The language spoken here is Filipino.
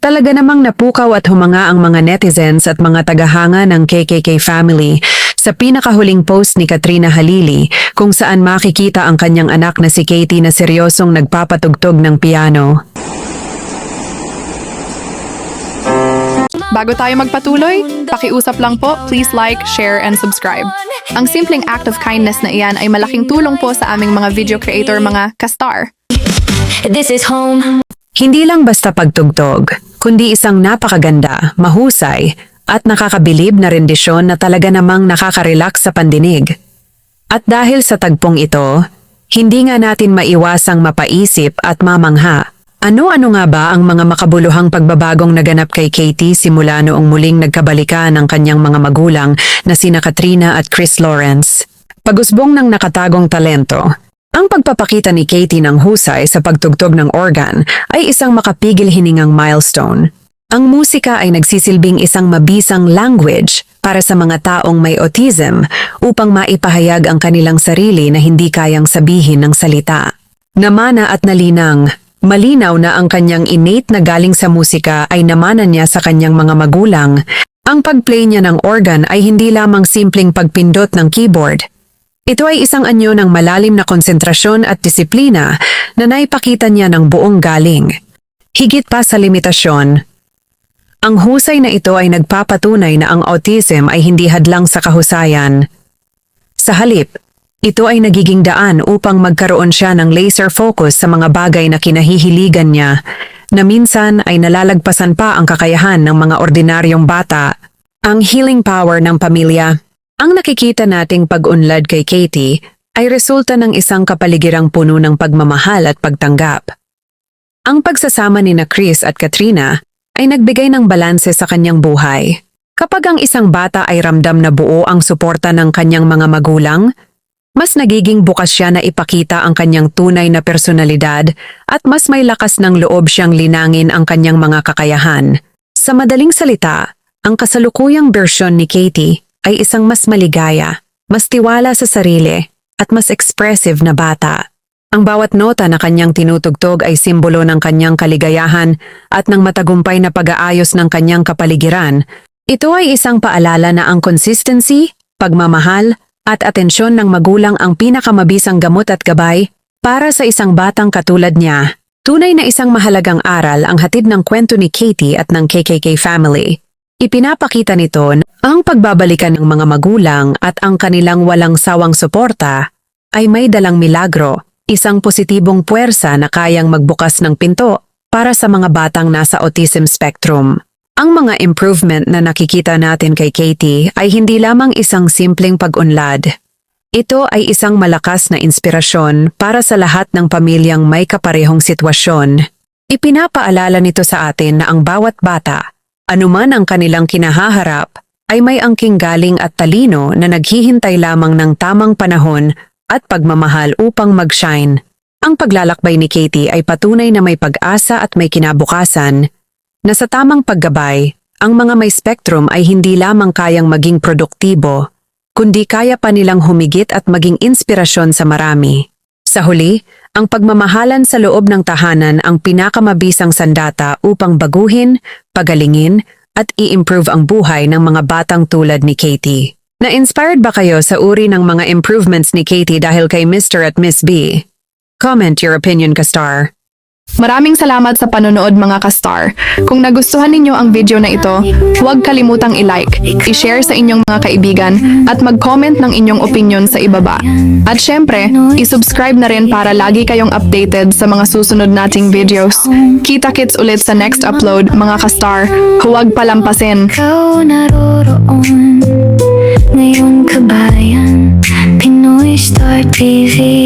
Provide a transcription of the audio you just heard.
Talaga namang napukaw at humanga ang mga netizens at mga tagahanga ng KKK family sa pinakahuling post ni Katrina Halili kung saan makikita ang kanyang anak na si Katie na seryosong nagpapatugtog ng piano. Bago tayo magpatuloy, pakiusap lang po, please like, share, and subscribe. Ang simpleng act of kindness na iyan ay malaking tulong po sa aming mga video creator, mga ka-star. This is home. Hindi lang basta pagtugtog, kundi isang napakaganda, mahusay, at nakakabilib na rendisyon na talaga namang nakaka-relax sa pandinig. At dahil sa tagpong ito, hindi nga natin maiwasang mapaisip at mamangha. Ano-ano nga ba ang mga makabuluhang pagbabagong naganap kay Katie simula noong muling nagkabalikan ng kanyang mga magulang na sina Katrina at Chris Lawrence? Pag-usbong ng nakatagong talento. Ang pagpapakita ni Katie ng husay sa pagtugtog ng organ ay isang makapigil hiningang milestone. Ang musika ay nagsisilbing isang mabisang language para sa mga taong may autism upang maipahayag ang kanilang sarili na hindi kayang sabihin ng salita. Namana at nalinang. Malinaw na ang kanyang innate na galing sa musika ay namana niya sa kanyang mga magulang. Ang pag-play niya ng organ ay hindi lamang simpleng pagpindot ng keyboard. Ito ay isang anyo ng malalim na konsentrasyon at disiplina na naipakita niya ng buong galing. Higit pa sa limitasyon, ang husay na ito ay nagpapatunay na ang autism ay hindi hadlang sa kahusayan. Sa halip, ito ay nagiging daan upang magkaroon siya ng laser focus sa mga bagay na kinahihiligan niya, na minsan ay nalalagpasan pa ang kakayahan ng mga ordinaryong bata. Ang healing power ng pamilya. Ang nakikita nating pag-unlad kay Katie ay resulta ng isang kapaligirang puno ng pagmamahal at pagtanggap. Ang pagsasama ni Chris at Katrina ay nagbigay ng balanse sa kanyang buhay. Kapag ang isang bata ay ramdam na buo ang suporta ng kanyang mga magulang, mas nagiging bukas siya na ipakita ang kanyang tunay na personalidad at mas may lakas ng loob siyang linangin ang kanyang mga kakayahan. Sa madaling salita, ang kasalukuyang bersyon ni Katie ay isang mas maligaya, mas tiwala sa sarili, at mas expressive na bata. Ang bawat nota na kanyang tinutugtog ay simbolo ng kanyang kaligayahan at ng matagumpay na pag-aayos ng kanyang kapaligiran. Ito ay isang paalala na ang consistency, pagmamahal, at atensyon ng magulang ang pinakamabisang gamot at gabay para sa isang batang katulad niya. Tunay na isang mahalagang aral ang hatid ng kwento ni Katie at ng KKK family. Ipinapakita nito na ang pagbabalikan ng mga magulang at ang kanilang walang sawang suporta ay may dalang milagro, isang positibong puwersa na kayang magbukas ng pinto para sa mga batang nasa autism spectrum. Ang mga improvement na nakikita natin kay Katie ay hindi lamang isang simpleng pag-unlad. Ito ay isang malakas na inspirasyon para sa lahat ng pamilyang may kaparehong sitwasyon. Ipinapaalala nito sa atin na ang bawat bata, anuman ang kanilang kinahaharap, ay may angking galing at talino na naghihintay lamang ng tamang panahon at pagmamahal upang mag-shine. Ang paglalakbay ni Katie ay patunay na may pag-asa at may kinabukasan, na sa tamang paggabay, ang mga may spectrum ay hindi lamang kayang maging produktibo, kundi kaya pa nilang humigit at maging inspirasyon sa marami. Sa huli, ang pagmamahalan sa loob ng tahanan ang pinakamabisang sandata upang baguhin, pagalingin, at i-improve ang buhay ng mga batang tulad ni Katie. Na-inspired ba kayo sa uri ng mga improvements ni Katie dahil kay Mr. at Miss B? Comment your opinion, ka-star. Maraming salamat sa panonood, mga ka-star. Kung nagustuhan ninyo ang video na ito, huwag kalimutang i-like, i-share sa inyong mga kaibigan, at mag-comment ng inyong opinion sa ibaba. At syempre, i-subscribe na rin para lagi kayong updated sa mga susunod nating videos. Kita-kits ulit sa next upload, mga ka-star. Huwag palampasin. Ikaw naroroon ngayong kabayan, Pinoy Star TV.